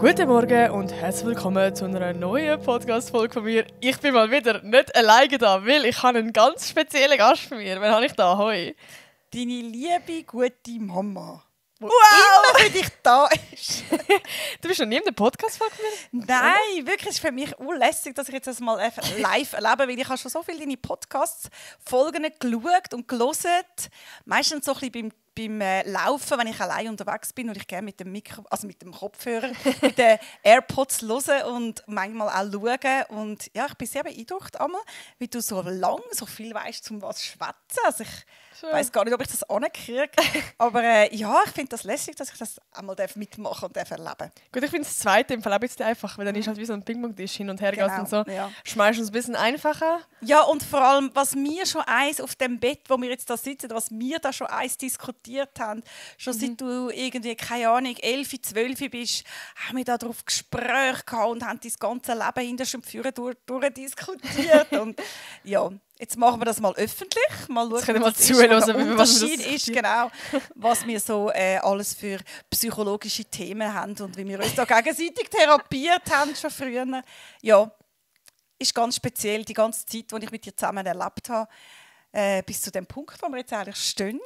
Guten Morgen und herzlich willkommen zu einer neuen Podcast-Folge von mir. Ich bin mal wieder nicht alleine da, weil ich habe einen ganz speziellen Gast von mir. Wen habe ich da? Hoi. Deine liebe, gute Mama, die Wow! immer für dich da ist. Du bist noch nie in der Podcast-Folge von mir? Nein, wirklich, es ist für mich unlässig, dass ich jetzt das mal live erlebe, weil ich habe schon so viele deine Podcast-Folgen geschaut und gelesen. Meistens so ein bisschen beim Laufen, wenn ich allein unterwegs bin und ich gerne mit dem mit dem Kopfhörer, mit den AirPods höre und manchmal auch schaue. Und ja, ich bin sehr beeindruckt, einmal, wie du so lang, so viel weißt, um was zu schwätzen. Also ich weiß gar nicht, ob ich das ankriege. Aber ja, ich finde das lässig, dass ich das einmal mitmachen und erleben. Gut, ich finde das zweite im Fall ein bisschen einfach, weil dann ist halt wie so ein Ping-Pong-Tisch hin und her geht und so. Ja. Schmeißt uns ein bisschen einfacher. Ja, und vor allem, was wir schon eins auf dem Bett, wo wir jetzt da sitzen, was wir da schon eins diskutiert haben, schon seit du irgendwie, keine Ahnung, 11, 12 bist, haben wir da darauf Gespräche gehabt und haben das ganze Leben hinter dem Führer durchdiskutiert. Und ja, jetzt machen wir das mal öffentlich. Mal schauen, jetzt können wir mal was zuhören, was der Unterschied ist, genau, was wir so alles für psychologische Themen haben und wie wir uns da gegenseitig therapiert haben schon früher. Ja, ist ganz speziell, die ganze Zeit, die ich mit dir zusammen erlebt habe, bis zu dem Punkt, wo wir jetzt eigentlich stehen.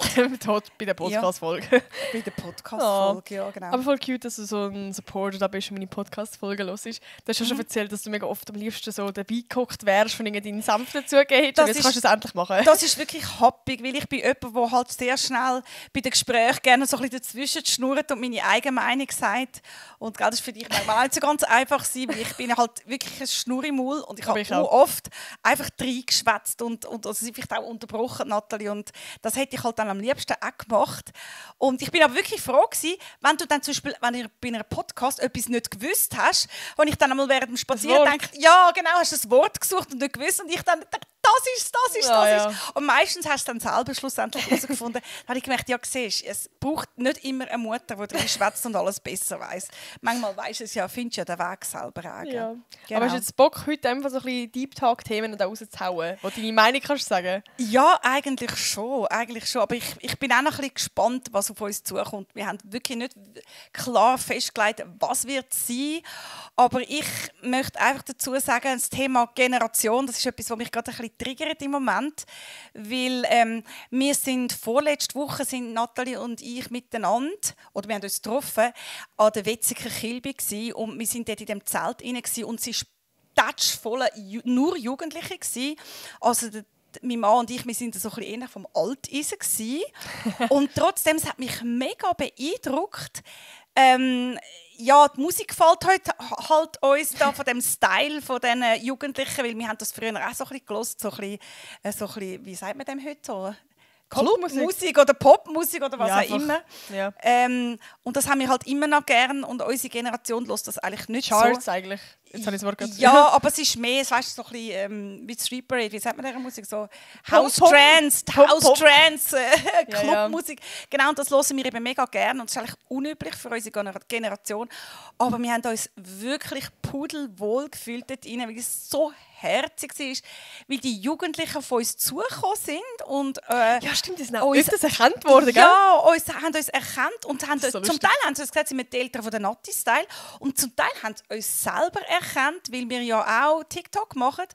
Bei der Podcast-Folge. Bei der Podcast-Folge, ja, genau. Aber voll cute, dass du so ein Supporter da bist und meine Podcast-Folgen hörst. Du hast ja schon erzählt, dass du mega oft am liebsten so dabei gehockt wärst und deinen Senf dazugegeben hättest. Und jetzt kannst du es endlich machen. Das ist wirklich happig, weil ich bin jemand, der halt sehr schnell bei den Gesprächen gerne so ein bisschen dazwischen schnurrt und meine eigene Meinung sagt. Und das ist für dich manchmal nicht so ganz einfach sein, weil ich bin halt wirklich ein Schnurrimaul und ich habe auch oft einfach reingeschwätzt und also vielleicht auch unterbrochen, Nathalie, und das hätte ich halt dann am liebsten auch gemacht. Und ich bin aber wirklich froh gewesen, wenn du dann zum Beispiel, wenn du bei einem Podcast etwas nicht gewusst hast, und ich dann einmal während dem Spazieren denke, ja genau, hast du das Wort gesucht und nicht gewusst, und ich dann dachte, das ist. Und meistens hast du dann selber schlussendlich herausgefunden. Dann habe ich gemerkt, ja, siehst, es braucht nicht immer eine Mutter, die drin schwätzt und alles besser weiss. Manchmal weisst du es ja, findest du ja den Weg selber auch. Ja. Genau. Aber hast du jetzt Bock, heute einfach so ein bisschen Deep Talk-Themen rauszuhauen, wo du deine Meinung kannst sagen? Ja, eigentlich schon. Aber ich bin auch noch ein bisschen gespannt, was auf uns zukommt. Wir haben wirklich nicht klar festgelegt, was wird es sein. Aber ich möchte einfach dazu sagen, das Thema Generation, das ist etwas, was mich gerade ein bisschen triggert im Moment, weil wir sind vorletzte Woche sind Nathalie und ich miteinander, oder wir haben uns getroffen, an der Wetziger Kilby gsi und wir sind dort in dem Zelt rein und es war voll nur Jugendliche gsi. Also mein Mann und ich, wir sind so ein bisschen eher vom Alteisen gsi. Und trotzdem, es hat mich mega beeindruckt. Ja, die Musik gefällt halt uns da von dem Style von diesen Jugendlichen, weil wir haben das früher auch so ein bisschen gehört, so ein bisschen, wie sagt man dem heute so? Clubmusik oder Popmusik oder was auch immer. Ja. Und das haben wir halt immer noch gern und unsere Generation hört das eigentlich nicht Charts so. eigentlich. Jetzt habe ich das Wort gesagt. Ja, aber es ist mehr, weißt du, so ein bisschen wie Street Parade, wie sagt man diese Musik? So House Trance, Clubmusik. Genau, und das hören wir eben mega gern und das ist eigentlich unüblich für unsere Generation. Aber wir haben uns wirklich pudelwohl gefühlt dort rein, weil es so herzig war, weil die Jugendlichen von uns zugekommen sind und ja, stimmt, die sind auch öfters erkannt worden, gell? Ja, haben uns erkannt und haben so zum Teil haben sie uns gesagt, sie sind die Eltern von der Natti-Style und zum Teil haben sie uns selber erkannt, weil wir ja auch TikTok machen.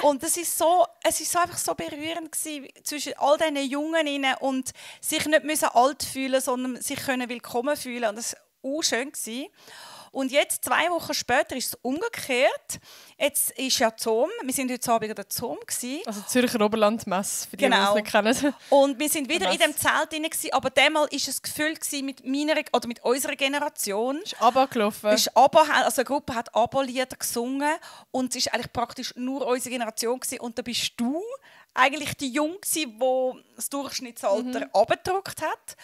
Und es ist so einfach so berührend gewesen, zwischen all diesen Jungen und sich nicht müssen alt fühlen, sondern sich können willkommen fühlen und das war schön gewesen. Und jetzt, 2 Wochen später, ist es umgekehrt. Jetzt ist ja Zoom. Wir waren heute Abend an der Zoom. Also Zürcher Oberlandmesse, für die, genau. Die es nicht kennen. Und wir sind wieder in dem Zelt drin, aber diesmal war es gefüllt mit unserer Generation. Ist abgelaufen. Also eine Gruppe hat ABBA-Lieder gesungen und es war eigentlich praktisch nur unsere Generation gewesen. Und da bist du eigentlich die Junge, die das Durchschnittsalter abgedruckt hat.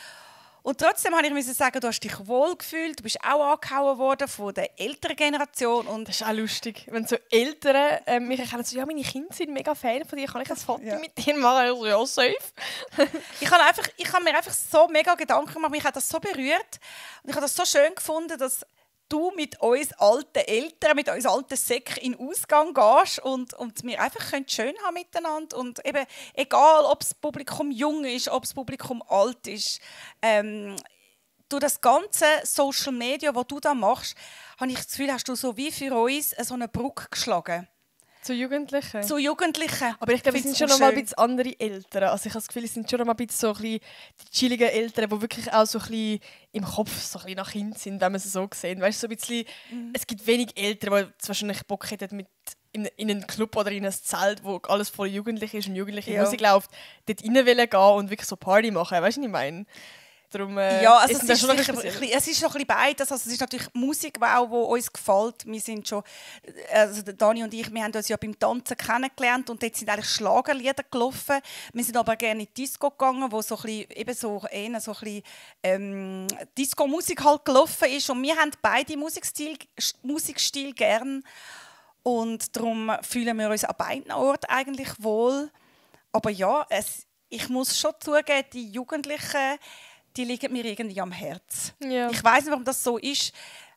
Und trotzdem musste ich sagen, du hast dich wohl gefühlt, du bist auch angehauen worden von der älteren Generation. Und das ist auch lustig, wenn so Eltern mich erkennen, so, ja, meine Kinder sind mega Fan von dir, kann ich ein Foto mit dir machen? Also, ja, safe. ich habe mir einfach so mega Gedanken gemacht, mich hat das so berührt und ich habe das so schön gefunden, dass du mit uns alten Eltern, mit uns alten Säcken in den Ausgang gehst und wir einfach schön haben miteinander. Und eben, egal, ob das Publikum jung ist, ob das Publikum alt ist, durch das ganze Social Media, was du da machst, habe ich das Gefühl, hast du so wie für uns so eine Brücke geschlagen. Zu Jugendlichen? Zu Jugendlichen. Aber ich glaube, es sind schon noch mal ein bisschen andere Eltern. Also ich habe das Gefühl, es sind schon noch mal ein bisschen so ein bisschen die chilligen Eltern, die wirklich auch so ein bisschen im Kopf so ein bisschen nach hinten sind, wenn man es so sehen. Weißt du, so ein bisschen, es gibt wenig Eltern, die wahrscheinlich Bock hätten, mit in einen Club oder in ein Zelt, wo alles voll jugendlich ist und jugendliche Musik läuft, dort rein wollen gehen und wirklich so Party machen. Weißt du, was ich meine? Darum, ja, also es ist schon noch ein bisschen beides. Also es ist natürlich Musik, die uns gefällt. Wir sind schon, also Dani und ich, wir haben uns ja beim Tanzen kennengelernt und dort sind eigentlich Schlagerlieder gelaufen. Wir sind aber gerne in die Disco gegangen, wo so ein bisschen, eben so eher so ein bisschen Disco-Musik halt gelaufen ist. Und wir haben beide Musikstil gern. Und darum fühlen wir uns an beiden Orten eigentlich wohl. Aber ja, ich muss schon zugeben, die Jugendlichen, die liegen mir irgendwie am Herzen. Ja. Ich weiss nicht, warum das so ist.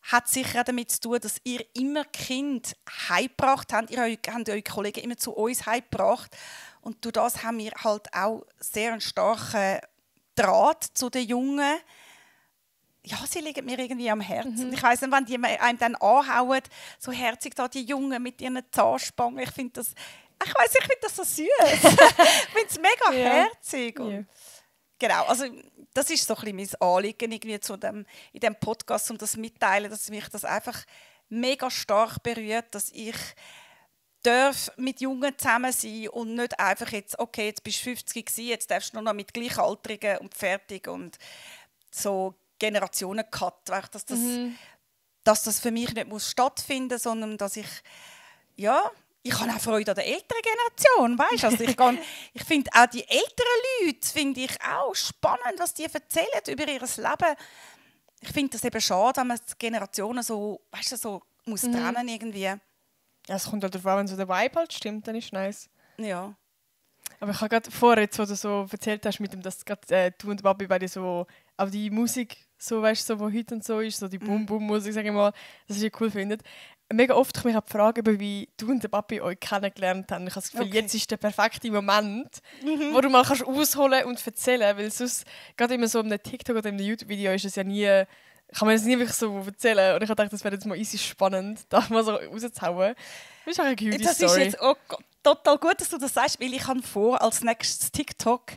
Hat sicher auch damit zu tun, dass ihr immer Kind heimgebracht habt. Ihr habt eure Kollegen immer zu uns heimgebracht. Und durch das haben wir halt auch sehr einen starken Draht zu den Jungen. Ja, sie liegen mir irgendwie am Herzen. Ich weiss nicht, wenn die einem dann anhauen, so herzig da die Jungen mit ihren Zahnspangen. Ich finde das, ich finde das so süß. Ich finde es mega herzig. Und genau, also das ist so ein bisschen mein Anliegen irgendwie in diesem Podcast, um das mitteilen, dass mich das einfach mega stark berührt, dass ich mit Jungen zusammen sein und nicht einfach jetzt, okay, jetzt bist du 50 gewesen, jetzt darfst du nur noch mit Gleichaltrigen und fertig und so Generationen-Cut, dass das für mich nicht muss stattfinden, sondern dass ich habe auch Freude an der älteren Generation, weißt? Also ich finde auch die älteren Leute finde ich auch spannend, was die erzählen über ihr Leben. Ich finde das eben schade, wenn man die Generationen so, weißt du, so muss trennen irgendwie. Ja, es kommt halt darauf an, wenn so der Vibe halt stimmt, dann ist es nice. Ja. Aber ich habe gerade vorher, wo du so erzählt hast, mit dem, dass du und Babi beide so, auch die Musik, so, weißt du, so, die heute und so ist, so die Boom-Boom-Musik, sage ich mal, dass ihr cool findet. Mega oft komme ich mich fragen, wie du und der Papi euch kennengelernt haben. Ich habe das Gefühl, jetzt ist der perfekte Moment, wo du mal kannst ausholen und erzählen, weil sonst, gerade immer so in einem TikTok oder in einem YouTube-Video ist es ja nie, kann man es nie wirklich so erzählen. Und ich habe gedacht, das wäre jetzt mal easy spannend, da mal so rauszuhauen. Das ist auch eine gute das Story. Ist jetzt total gut, dass du das sagst, weil ich habe vor, als nächstes TikTok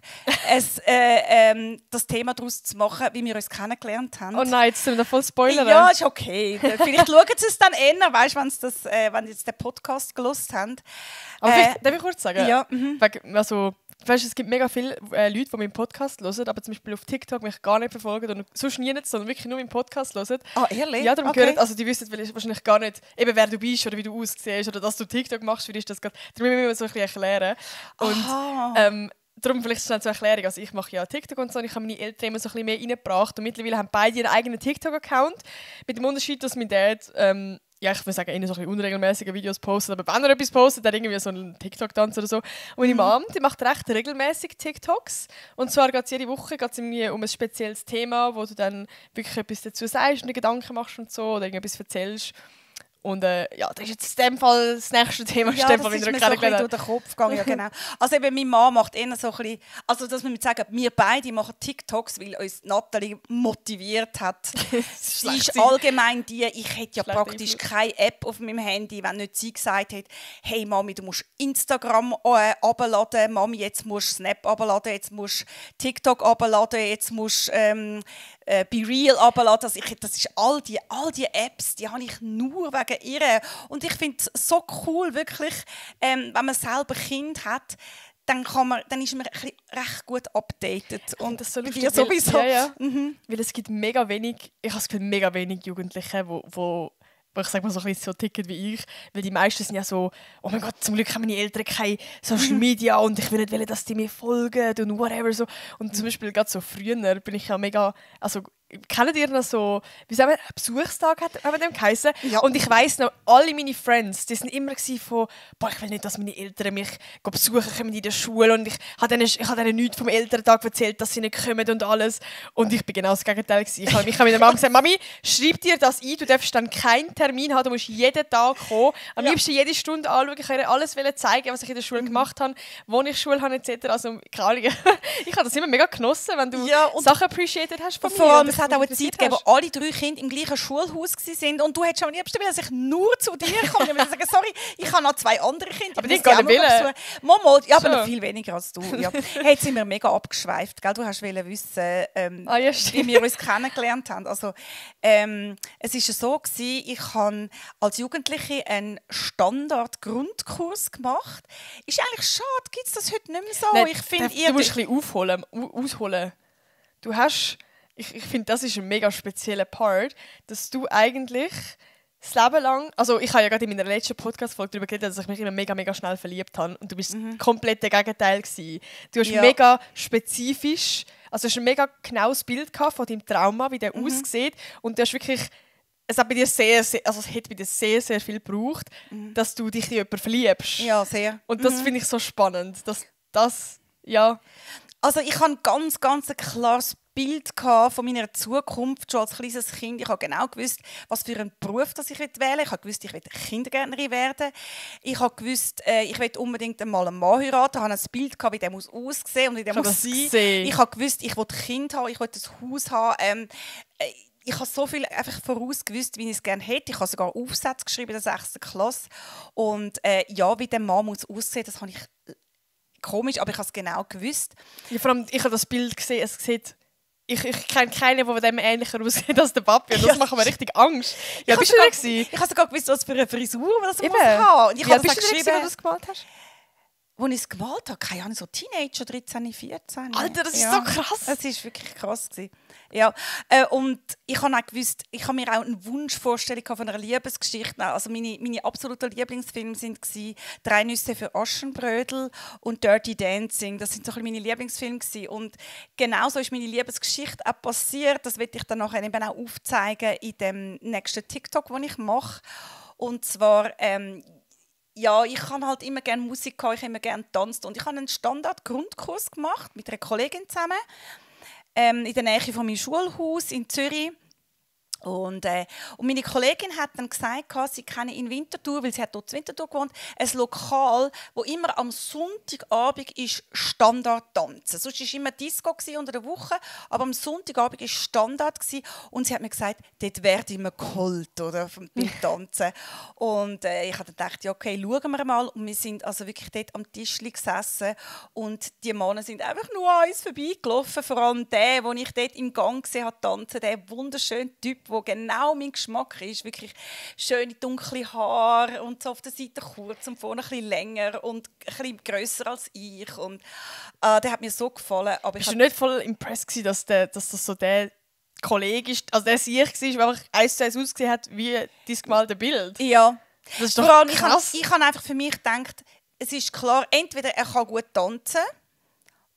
das Thema daraus zu machen, wie wir uns kennengelernt haben. Oh nein, jetzt sind wir da voll Spoiler. Ja, ist okay. Vielleicht schauen sie es dann eher, weißt, wenn sie jetzt den Podcast gehört haben. Aber darf ich kurz sagen? Ja. Also, weißt, es gibt mega viele Leute, die meinen Podcast hören, aber zum Beispiel auf TikTok mich gar nicht verfolgen und sonst nie nicht, sondern wirklich nur meinen Podcast hören. Ah, ehrlich? Ja, darum gehört, also die wissen wahrscheinlich gar nicht, eben wer du bist oder wie du aussiehst oder dass du TikTok machst, für dich ist das gerade, darum müssen wir so ein bisschen erklären. Und darum vielleicht schnell zur Erklärung, also ich mache ja TikTok und so und ich habe meine Eltern immer so ein bisschen mehr reingebracht und mittlerweile haben beide ihren eigenen TikTok-Account, mit dem Unterschied, dass mein Dad ja, ich würde sagen, eher so ein bisschen unregelmäßige Videos postet, aber wenn er etwas postet, dann irgendwie so einen TikTok-Tanz oder so. Und meine Mom, die macht recht regelmäßig TikToks. Und zwar geht es jede Woche irgendwie um ein spezielles Thema, wo du dann wirklich etwas dazu sagst und dir Gedanken machst und so, oder irgendetwas erzählst. Und ja, das ist jetzt in dem Fall das nächste Thema. Ja, das ist mir so ein bisschen durch den Kopf gegangen. Ja, genau. Also eben, meine Mama macht eher so ein bisschen, also dass wir sagen, wir beide machen TikToks, weil uns Nathalie motiviert hat. Sie ist allgemein die, ich hätte ja praktisch keine App auf meinem Handy, wenn nicht sie gesagt hat, hey Mami, du musst Instagram abladen, Mami, jetzt musst du Snap abladen, jetzt musst du TikTok abladen, jetzt musst du Be Real abladen. Also das ist all die Apps, die habe ich nur wegen ihr. Und ich finde es so cool, wirklich, wenn man selber Kind hat, dann ist man recht gut updated. Und das so lustig, sowieso. Weil es gibt mega wenig, ich habe das Gefühl, mega wenig Jugendliche, wo ich sage mal so ein bisschen so ticken wie ich, weil die meisten sind ja so, oh mein Gott, zum Glück haben meine Eltern keine Social Media und ich will nicht wollen, dass die mir folgen und whatever so. Und zum Beispiel gerade so früher bin ich ja mega, also kennt ihr noch so, wie sagen wir, Besuchstag hat dem geheißen? Ja. Und ich weiss noch, alle meine Friends, die sind immer von, boah, ich will nicht, dass meine Eltern mich besuchen kommen in der Schule und ich habe denen nichts vom Elterntag erzählt, dass sie nicht kommen und alles. Und ich bin genau das Gegenteil gewesen. Ich habe mit der Mama gesagt, Mami, schreib dir das ein, du darfst dann keinen Termin haben, du musst jeden Tag kommen. Am liebsten jede Stunde anschauen, ich wollte alles zeigen, was ich in der Schule gemacht habe, wo ich Schule habe etc. Also, ich habe das immer mega genossen, wenn du Sachen appreciated hast von mir. Vor allem, es hat auch eine Zeit gegeben, wo alle 3 Kinder im gleichen Schulhaus waren und du hättest am liebsten wollen, dass ich nur zu dir komme. Ich würde sagen, sorry, ich habe noch 2 andere Kinder. Aber die gar nicht wollen. Ja, aber noch viel weniger als du. Ja. Hey, jetzt sind wir mega abgeschweift. Gell? Du hast wissen, wie wir uns kennengelernt haben. Also, es war so, ich habe als Jugendliche einen Standard-Grundkurs gemacht. Ist eigentlich schade, gibt es das heute nicht mehr so? Nein, ich find, du musst ein bisschen ausholen. Du hast, ich finde, das ist ein mega spezieller Part, dass du eigentlich das Leben lang, also ich habe ja gerade in meiner letzten Podcast-Folge darüber geredet, dass ich mich immer mega, mega schnell verliebt habe und du bist komplett der Gegenteil gewesen. Du hast mega spezifisch, also hast ein mega genaues Bild gehabt von deinem Trauma, wie der aussieht und du hast wirklich, es hat bei dir es hat bei dir sehr, sehr viel gebraucht, dass du dich in jemanden verliebst. Ja, sehr. Und das finde ich so spannend, dass das, ja... Also ich hatte ganz, ganz ein klares Bild von meiner Zukunft schon als kleines Kind. Ich habe genau gewusst, was für einen Beruf das ich wählen will. Ich habe gewusst, ich will Kindergärtnerin werden. Ich habe gewusst, ich will unbedingt einmal einen Mann heiraten. Ich habe ein Bild wie der muss aussehen und wie der muss sein. Ich habe gewusst, ich will Kind haben, ich will ein Haus haben. Ich habe so viel einfach vorausgewusst, wie ich es gerne hätte. Ich habe sogar Aufsätze geschrieben in der 6. Klasse. Und wie der Mann muss aussehen, das habe ich komisch, aber ich habe es genau gewusst. Ja, vor allem, ich habe das Bild gesehen, es sieht... Ich kenne keinen, der dem ähnlicher aussieht als der Papi. Und das macht mir richtig Angst. Ja, bist du da gewesen? Ich habe sogar gewusst, was für eine Frisur das muss haben. Und ich habe das geschrieben, als du es gemalt hast? Als ich es gemalt habe, keine Ahnung, so Teenager, 13, 14. Alter, das ist so krass. Es war wirklich krass. Ja. Und ich habe auch gewusst, ich habe mir auch eine Wunschvorstellung von einer Liebesgeschichte. Also meine absoluten Lieblingsfilme waren «Drei Nüsse für Aschenbrödel» und «Dirty Dancing». Das sind so meine Lieblingsfilme gewesen. Und genauso ist meine Liebesgeschichte auch passiert. Das werde ich dann nachher eben auch aufzeigen in dem nächsten TikTok, den ich mache. Und zwar... ich habe halt immer gerne Musik gehabt, ich habe immer gerne getanzt und ich habe einen Standard-Grundkurs gemacht mit einer Kollegin zusammen in der Nähe von meinem Schulhaus in Zürich. Und meine Kollegin hat dann gesagt, sie kenne in Winterthur, weil sie hat dort in Winterthur gewohnt, ein Lokal, wo immer am Sonntagabend ist Standard tanzen. Sonst war immer Disco unter der Woche, aber am Sonntagabend war Standard und sie hat mir gesagt, dort werde ich immer geholt oder, beim Tanzen. Und ich habe dann gedacht, ja, okay, schauen wir mal. Und wir sind also wirklich dort am Tisch gesessen und die Männer sind einfach nur an uns vorbeigelaufen. Vor allem der, den ich dort im Gang gesehen habe, tanzen, der wunderschöne Typ, wo genau mein Geschmack ist. Wirklich schöne, dunkle Haare und so auf der Seite kurz und vorne ein bisschen länger und ein bisschen grösser als ich. Und der hat mir so gefallen. Aber bist du nicht voll impressed gewesen, dass das so der Kollege ist, also der Sieg war, der einfach 1:1 ausgesehen hat wie dein gemalte Bild? Ja. Das ist doch krass. Ich habe einfach für mich gedacht, es ist klar, entweder er kann gut tanzen,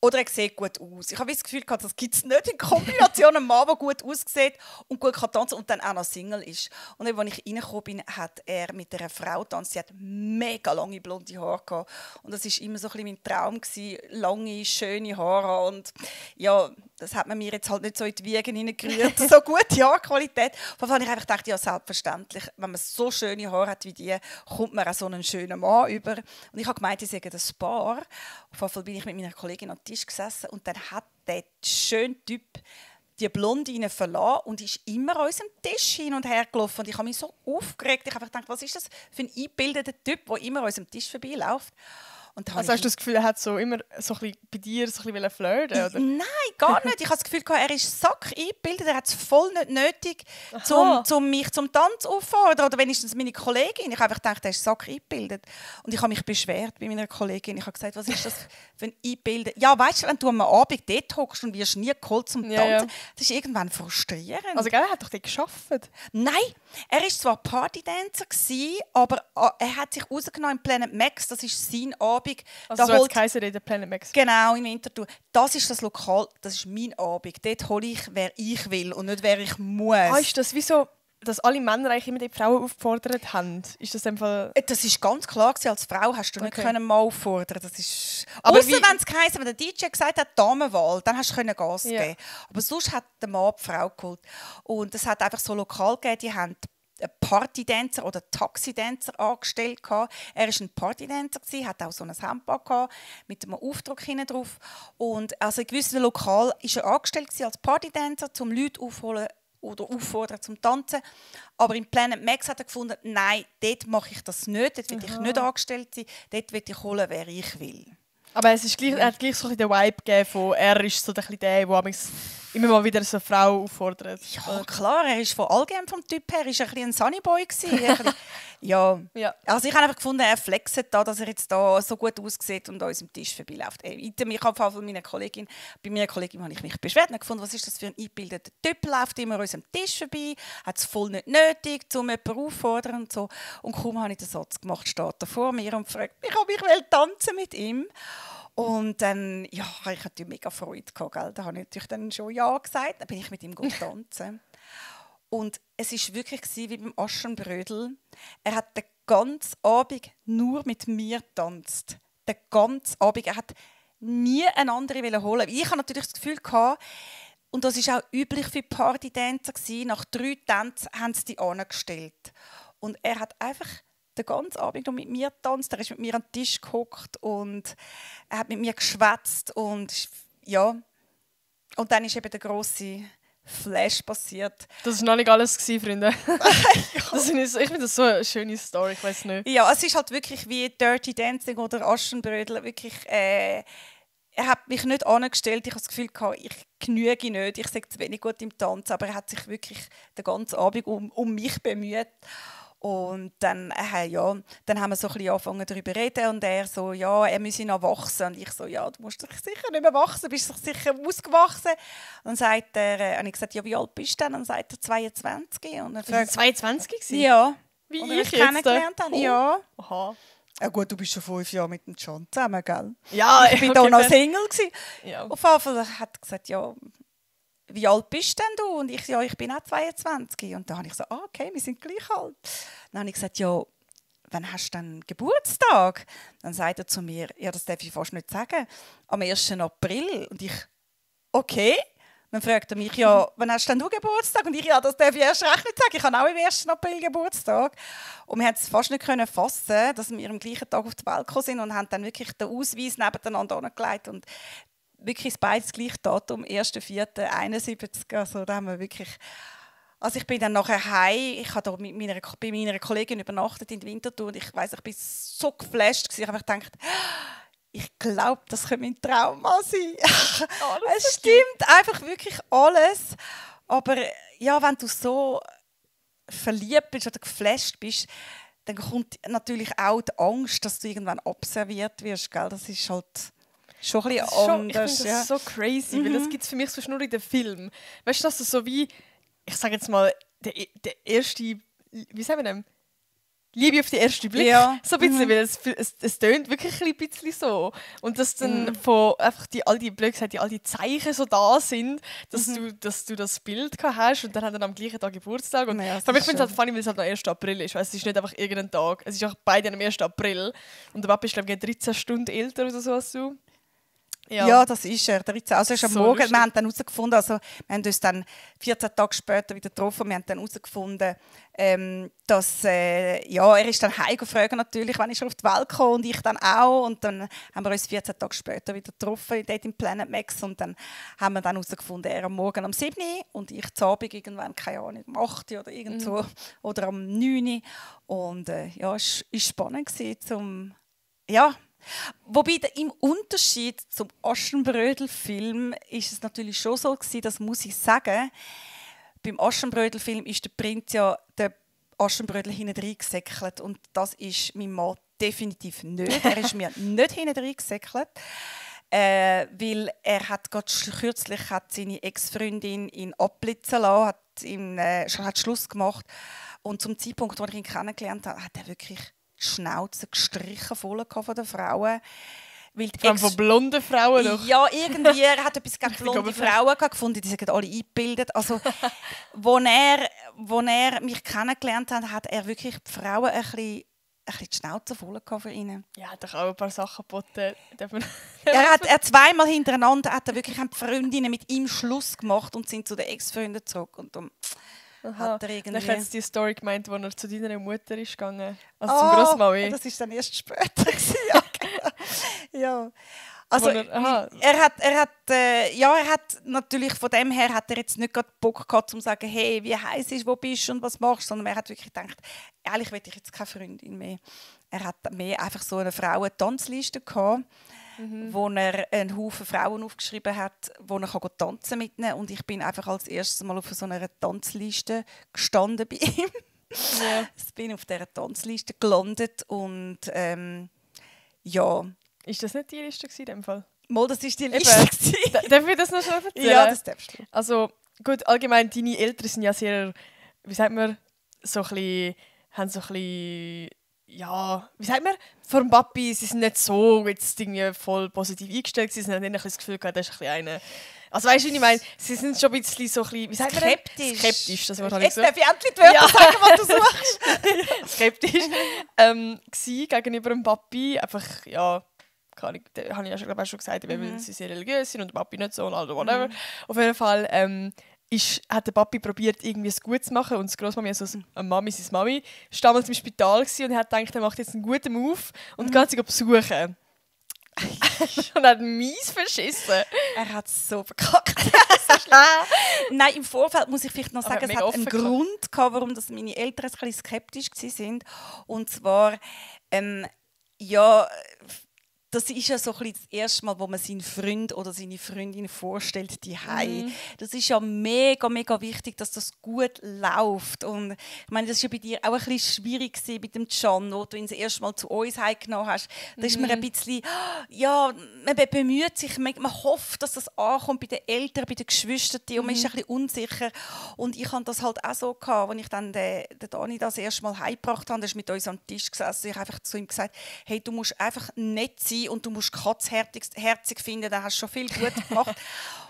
oder er sieht gut aus. Ich habe das Gefühl, das gibt es nicht in Kombination. Ein Mann, der gut aussieht und gut kann tanzen und dann auch noch Single ist. Und als ich reingekommen bin, hat er mit einer Frau getanzt. Sie hat mega lange blonde Haare gehabt. Und das war immer so ein bisschen mein Traum gewesen. Lange, schöne Haare. Und ja, das hat man mir jetzt halt nicht so in die Wiege hineingerührt. So gute Haarqualität. Von habe ich einfach gedacht, ja, selbstverständlich, wenn man so schöne Haare hat wie die, kommt man auch so einen schönen Mann über. Und ich habe gemeint, ich sage das Paar. Auf jeden Fall bin ich mit meiner Kollegin am Tisch gesessen und dann hat der schöne Typ die Blondine verlassen und ist immer an unserem Tisch hin und her gelaufen. Und ich habe mich so aufgeregt. Ich habe gedacht, was ist das für ein eingebildeter Typ, der immer an unserem Tisch vorbeiläuft? Also hast du das Gefühl, er hat so immer so ein bisschen bei dir so ein bisschen flirten, oder? Nein, gar nicht. Ich habe das Gefühl, er ist sack eingebildet. Er hat es voll nicht nötig, mich zum Tanz auffordern. Oder wenigstens meine Kollegin. Ich habe einfach gedacht, er ist sack eingebildet. Und ich habe mich beschwert bei meiner Kollegin. Ich habe gesagt, was ist das für ein Einbilden? Ja, weißt du, wenn du am Abend dort hockst und wirst nie geholt zum Tanzen, das ist irgendwann frustrierend. Also er hat doch dort gearbeitet? Nein, er war zwar Partydancer, aber er hat sich rausgenommen im Planet Max. Das ist sein Abend. Also so als Kaiser in der Planet Max? Genau, in Winterthur. Das ist das Lokal, das ist mein Abend. Dort hole ich, wer ich will und nicht, wer ich muss. Ist das wie so, dass alle Männer eigentlich immer die Frauen aufgefordert haben? Ist das einfach... Das ist ganz klar gewesen. Als Frau hast du nicht können mal auffordern. Das ist... Aber ausser wenn es geheißen, wenn der DJ gesagt hat, Damenwahl, dann hast du Gas geben. Aber sonst hat der Mann die Frau geholt. Und es hat einfach so Lokal gegeben, die haben einen Partydancer oder Taxidancer angestellt. Er war ein Partydancer, hat auch so ein Hemd mit einem Aufdruck hinten drauf. Und also in gewissen Lokalen war er angestellt als Partydancer, um Leute aufholen oder auffordern zum Tanzen. Aber im Planet Max hat er gefunden, nein, dort mache ich das nicht, dort will ich nicht angestellt sein, dort will ich holen, wer ich will. Aber es ist gleich, er hat gleich so ein bisschen den Vibe gegeben von, er ist so der, der immer mal wieder so eine Frau auffordert. Ja, klar, er ist von allgemein vom Typ her ist ein bisschen ein Sunnyboy gewesen. Ja. Also ich habe einfach gefunden, er flext da, dass er jetzt da so gut aussieht und an unserem Tisch vorbeiläuft. Ich habe bei meiner Kollegin habe ich mich beschwert und gefunden, was ist das für ein eingebildeter Typ, läuft immer an unserem Tisch vorbei, hat es voll nicht nötig, um jemanden auffordern und so. Und kaum habe ich den Satz gemacht, steht er vor mir und fragt mich, ob ich tanzen mit ihm. Und dann, ja, ich hatte mega Freude gehabt, gell? Da habe ich natürlich dann schon ja gesagt. Dann bin ich mit ihm tanzen. Und es war wirklich wie beim Aschenbrödel. Er hat den ganzen Abend nur mit mir getanzt. Den ganzen Abend. Er hat nie einen anderen holen. Ich hatte natürlich das Gefühl gehabt, und das war auch üblich für Partydänzer, nach 3 Tänzen haben sie die angestellt. Und er hat einfach den ganzen Abend noch mit mir getanzt. Er ist mit mir an den Tisch gehockt und er hat mit mir geschwätzt und ja. Und dann ist eben der grosse Flash passiert. Das war noch nicht alles, Freunde. Ich finde das so eine schöne Story, ich weiß nicht. Ja, es ist halt wirklich wie Dirty Dancing oder Aschenbrödel. Wirklich, er hat mich nicht angestellt. Ich habe das Gefühl gehabt, ich genüge nicht. Ich sage zu wenig gut im Tanzen, aber er hat sich wirklich den ganzen Abend um mich bemüht. Und dann, dann haben wir so ein bisschen angefangen darüber zu reden und er so, ja, er müsse noch wachsen. Und ich so, ja, du musst doch sicher nicht mehr wachsen, bist doch sicher ausgewachsen. Und dann sagt er, und ich gesagt, ja, wie alt bist du denn? Und dann sagt er 22. Und dann fragt, 22 gewesen? Ja. Wie und ich jetzt kennengelernt habe. Oh. Ja. Aha. Ja gut, du bist schon 5 Jahre mit dem John zusammen, gell? Ja, ich bin da noch Single gewesen. Ja. Auf jeden Fall hat er gesagt, ja, wie alt bist denn du? Und ich, ja, ich bin auch 22. Und dann habe ich so, okay, wir sind gleich alt. Dann habe ich gesagt, ja, wann hast du denn Geburtstag? Dann sagt er zu mir, ja, das darf ich fast nicht sagen, am 1. April. Und ich, okay. Dann fragt er mich, ja, wann hast denn du Geburtstag? Und ich, ja, das darf ich erst recht nicht sagen. Ich habe auch am 1. April Geburtstag. Und wir konnten es fast nicht fassen, dass wir am gleichen Tag auf die Welt gekommen sind und haben dann wirklich den Ausweis nebeneinander angelegt. Und wirklich beides gleich Datum, 1.4.71. Also da haben wir wirklich... Also ich bin dann nachher heim. Ich habe bei meiner Kollegin übernachtet in Winterthur und ich weiss, ich war so geflasht gewesen. Ich habe gedacht, ich glaube, das könnte mein Trauma sein. Es stimmt einfach wirklich alles. Aber ja, wenn du so verliebt bist oder geflasht bist, dann kommt natürlich auch die Angst, dass du irgendwann observiert wirst. Gell? Das ist halt... schon ein bisschen anders. Ich finde das so crazy, weil das gibt es für mich so nur in den Filmen. Weißt du, dass das so wie, ich sage jetzt mal, der erste, wie sagen wir denn? Liebe auf den ersten Blick. Ja. So ein bisschen, weil es tönt wirklich ein bisschen so. Und dass dann von einfach all die Zeichen so da sind, dass du das Bild hast und dann hat er am gleichen Tag Geburtstag. Und ich finde es halt funny, weil es halt am 1. April ist. Es ist nicht einfach irgendein Tag. Es ist auch beide am 1. April. Und der Papa ist, glaube ich, 13 Stunden älter oder so als du. Ja, das ist er. Also ist am so Morgen. Lustig. Wir haben dann herausgefunden, also wir haben uns dann 14 Tage später wieder getroffen. Wir haben dann herausgefunden, dass er ist dann heimgefragt natürlich, wann ist er auf die Welt gekommen und ich dann auch. Und dann haben wir uns 14 Tage später wieder getroffen, dort im Planet Max. Und dann haben wir dann herausgefunden, er am Morgen um 7 Uhr und ich zu Abend irgendwann, keine Ahnung, um 8 Uhr oder irgend so. Oder am 9 Uhr. Und ja, es war spannend gewesen, wobei im Unterschied zum Aschenbrödel-Film ist es natürlich schon so gewesen, das muss ich sagen, beim Aschenbrödel-Film ist der Prinz ja der Aschenbrödel hinten reingesäckelt und das ist mein Mann definitiv nicht. Er ist mir nicht hinten reingesäckelt, weil er hat gerade kürzlich hat seine Ex-Freundin ihn abblitzen lassen, hat Schluss gemacht und zum Zeitpunkt, wo ich ihn kennengelernt habe, hat er wirklich die Schnauze gestrichen voll von den Frauen. Vor allem von blonden Frauen noch. Ja, irgendwie. Er hat etwas gegen blonde Frauen gefunden, die sind alle eingebildet. Also, wo er mich kennengelernt hat, hat er wirklich die Frauen ein bisschen die Schnauze voll von ihnen. Ja, hat doch auch ein paar Sachen geboten. Er zweimal hintereinander hat er wirklich die Freundinnen mit ihm Schluss gemacht und sind zu den Ex-Freunden zurück. Und hat er irgendwie... Ich habe jetzt die Story gemeint, wo er zu deiner Mutter ist gegangen. Also zum Grossmami. Das war dann erst später. Ja, genau. Ja. Also, er er hat natürlich von dem her hat er jetzt nicht gerade Bock gehabt, um zu sagen, hey, wie heiß ist, wo bist du und was machst du, sondern er hat wirklich gedacht, ehrlich will ich jetzt keine Freundin mehr. Er hat mehr einfach so eine Frauen-Tanzliste gehabt, wo er einen Haufen Frauen aufgeschrieben hat, wo er tanzen mit ihnen. Und ich bin einfach als erstes Mal auf so einer Tanzliste gestanden bei ihm. Ja. Ich bin auf dieser Tanzliste gelandet und ja. Ist das nicht die Liste in dem Fall? Mal, das war die Liste. Darf ich das noch schnell erzählen? Ja, das darfst du. Also gut, allgemein, deine Eltern sind ja sehr, wie sagt man, so ein bisschen, haben so ein bisschen, ja, wie sagt man, vor dem Papi, sie sind nicht so jetzt irgendwie voll positiv eingestellt, sie haben ein bisschen das Gefühl gehabt, das ist ein bisschen eine... Also weißt du, wie ich meine, sie sind schon ein bisschen so ein bisschen, wie sagt man denn? Skeptisch, das war jetzt darf ich endlich die Wörter sagen, was du suchst. Skeptisch gsi gegenüber dem Papi, einfach, ja, keine Ahnung, da habe ich ja schon, glaube ich, schon gesagt, weil sie sehr religiös sind und der Papi nicht so, oder whatever. Auf jeden Fall hat der Papi probiert, irgendwie es gut zu machen und das Grossmami, also eine Mami, seine Mami, war damals im Spital und hat gedacht, er macht jetzt einen guten Move und geht sie besuchen. Und hat mies verschissen. Er hat so verkackt. Nein, im Vorfeld muss ich vielleicht noch sagen, es hat einen Grund gehabt, warum das meine Eltern ein bisschen skeptisch waren. Und zwar, ja, das ist ja so ein bisschen das erste Mal, wo man seinen Freund oder seine Freundin vorstellt, die Das ist ja mega, mega wichtig, dass das gut läuft. Und ich meine, das war ja bei dir auch ein bisschen schwierig mit dem Can, wo du ihn das erste Mal zu uns heimgenommen hast. Da ist man ein bisschen, ja, man bemüht sich, man hofft, dass das ankommt bei den Eltern, bei den Geschwistern und man ist ein bisschen unsicher. Und ich hatte das halt auch so gehabt, als ich dann den Dani das erste Mal heimgebracht habe, der ist mit uns am Tisch gesessen. Ich habe einfach zu ihm gesagt, hey, du musst einfach nett sein und du musst herzig finden, dann hast du schon viel gut gemacht.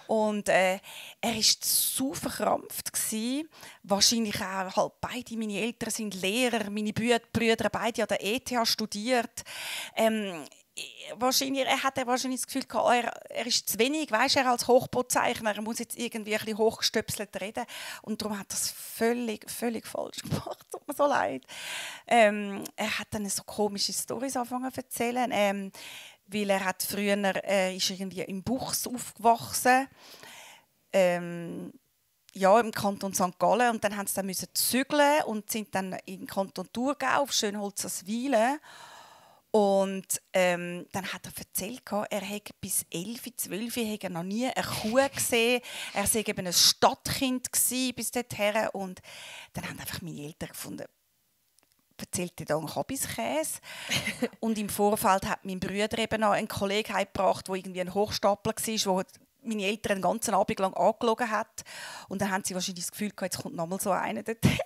Und er war so verkrampft gewesen. Wahrscheinlich auch halt beide meine Eltern sind Lehrer, meine Brüder beide an der ETH studiert. Wahrscheinlich das Gefühl gehabt, er ist zu wenig, weißt, er als Hochbauzeichner, er muss jetzt irgendwie ein bisschen hochgestöpselt reden und darum hat das völlig falsch gemacht, tut mir so leid. Er hat dann so komische Storys angefangen zu erzählen, weil er hat früher ist irgendwie im Buchs aufgewachsen, ja, im Kanton St. Gallen, und dann mussten sie dann zügeln und sind dann im Kanton Thurgau auf Schönholz-Aswilen. Und dann hat er erzählt, er hätte bis 11, 12 noch nie eine Kuh gesehen. Er sei eben ein Stadtkind bis dorthin. Und dann haben einfach meine Eltern gefunden, erzählt dir einen Kabiskäse. Und im Vorfeld hat mein Bruder eben noch einen Kollegen gebracht, der irgendwie ein Hochstapler war, der meine Eltern den ganzen Abend lang angelogen hat. Und dann haben sie wahrscheinlich das Gefühl gehabt, jetzt kommt noch mal so einer dorthin.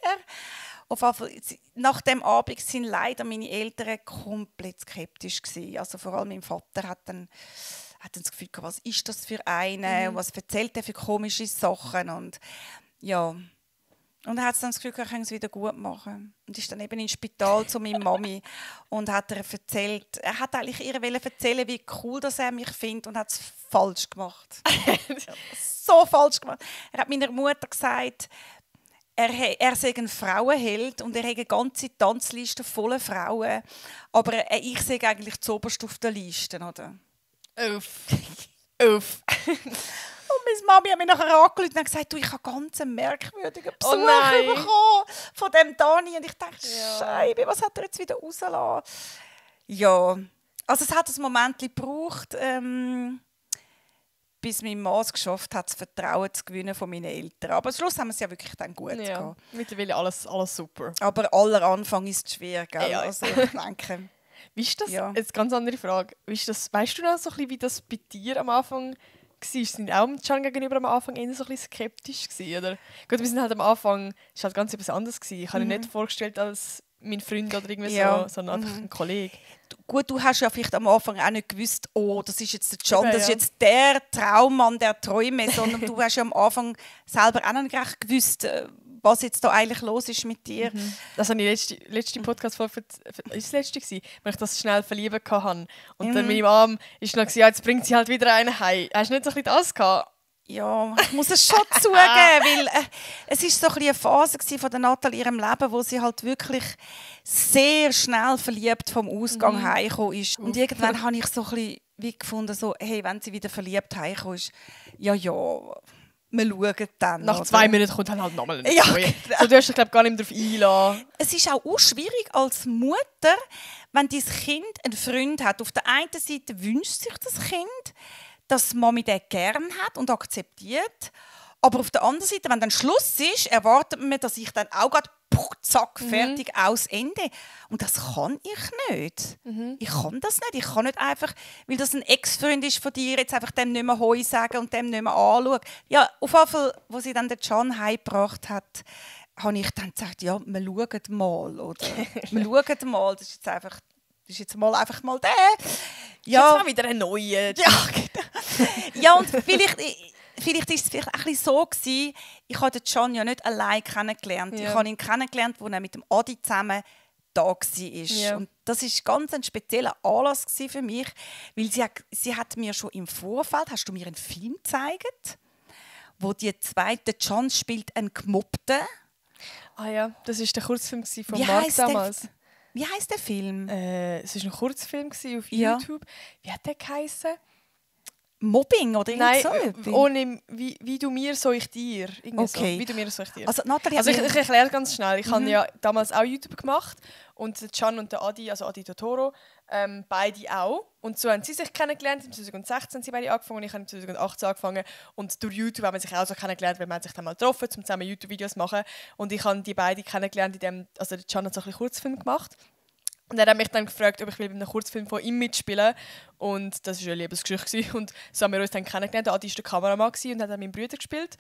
Auf jeden Fall, nach dem Abend sind leider meine Eltern komplett skeptisch gewesen. Also vor allem mein Vater hat dann das Gefühl gehabt, was ist das für eine, was erzählt er für komische Sachen, und ja. Und er hat dann das Gefühl gehabt, er kann es wieder gut machen. Und ist dann eben ins Spital zu meiner Mami und hat ihr erzählt, er hat eigentlich ihr erzählen, wie cool dass er mich findet, und hat es falsch gemacht. So falsch gemacht. Er hat meiner Mutter gesagt, er sei ein Frauenheld und er hätte eine ganze Tanzliste voller Frauen. Aber ich sei eigentlich zuoberst auf der Liste, oder? Uff. Und meine Mami hat mich nachher angerufen und gesagt, du, ich habe ganz einen merkwürdigen Besuch bekommen von dem Dani. Und ich dachte, Scheibe, was hat er jetzt wieder rausgelassen? Ja, also es hat ein Moment gebraucht, bis mein Mann es geschafft hat, das Vertrauen zu gewinnen von meinen Eltern. Aber am Schluss haben wir es ja wirklich dann gut gehabt. Mittlerweile alles super. Aber aller Anfang ist schwer, gell? Ja. Also ich denke... Wie ist das? Ja. Jetzt ganz andere Frage. Wie ist das, weißt du noch so ein bisschen, wie das bei dir am Anfang war? Sind auch mit Can gegenüber am Anfang eher so ein bisschen skeptisch gewesen, oder? Gut, wir sind halt am Anfang, es war halt ganz etwas anderes gewesen. Ich habe ihn nicht vorgestellt als mein Freund oder irgendwie so, sondern einfach ein Kollege. Gut, du hast ja vielleicht am Anfang auch nicht gewusst, oh, das ist jetzt der Can, das ist jetzt der Traummann der Träume, sondern du hast ja am Anfang selber auch noch nicht recht gewusst, was jetzt da eigentlich los ist mit dir. Das habe ich letzte Podcast-Folge, ist das letzte gewesen, wenn ich das schnell verlieben hatte. Und dann meine Mom ist noch gesagt, ja, jetzt bringt sie halt wieder einen heim. Hast du nicht so ein bisschen das gehabt? Ja, ich muss es schon zugeben, weil es ist so ein bisschen eine Phase von der Natalie in ihrem Leben, wo sie halt wirklich sehr schnell verliebt vom Ausgang heimgekommen ist. Und irgendwann habe ich so ein bisschen wie gefunden, so, hey, wenn sie wieder verliebt heimgekommen ist, ja, wir schauen dann. Nach 2 Minuten kommt dann halt nochmal eine Ja, neue. So, du hast dich, glaube ich, gar nicht mehr darauf einlassen. Es ist auch schwierig als Mutter, wenn dein Kind einen Freund hat. Auf der einen Seite wünscht sich das Kind, dass Mami den gern hat und akzeptiert. Aber auf der anderen Seite, wenn dann Schluss ist, erwartet man, dass ich dann auch gerade zack, fertig, aus, Ende. Und das kann ich nicht. Ich kann das nicht. Ich kann nicht einfach, weil das ein Ex-Freund ist von dir, jetzt einfach dem nicht mehr Hoi sagen und dem nicht mehr anschauen. Ja, auf jeden Fall, wo sie dann den Can heimgebracht hat, habe ich dann gesagt, ja, wir schauen mal. Oder? Wir schauen mal. Das ist jetzt mal einfach mal der. Ja. Jetzt mal wieder ein neuer. Ja, ja, und vielleicht ist es vielleicht ein bisschen so gewesen, ich habe den Can ja nicht allein kennengelernt. Ja. Ich habe ihn kennengelernt, als er mit dem Adi zusammen da war. Ja. Und das war ganz ein spezieller Anlass für mich, weil sie hat mir schon im Vorfeld, hast du mir einen Film gezeigt, wo die zweite Can spielt einen Gemobbten. Ah ja, das war der Kurzfilm von Marc damals. Wie heisst der Film? Es war ein Kurzfilm auf YouTube. Wie hat der geheißen? Mobbing oder irgend so? Ohne wie du mir, so ich dir. Okay. So. Wie du mir, so ich dir. Also, Natalie, ich erkläre ganz schnell. Ich habe ja damals auch YouTube gemacht und der Can und der Adi, also Adi Totoro, beide auch. Und so haben sie sich kennengelernt. Im 2016 haben sie beide angefangen und ich habe im 2018 angefangen. Und durch YouTube haben wir sich auch so kennengelernt, weil wir sich dann mal getroffen, um zusammen YouTube-Videos zu machen. Und ich habe die beiden kennengelernt, also der Can hat so ein bisschen Kurzfilm gemacht. Und er hat mich dann gefragt, ob ich bei einem Kurzfilm von ihm mitspielen will. Und das war eine Liebesgeschichte. Und so haben wir uns dann kennengelernt. Adi war der Kameramann und hat dann meinen Bruder gespielt.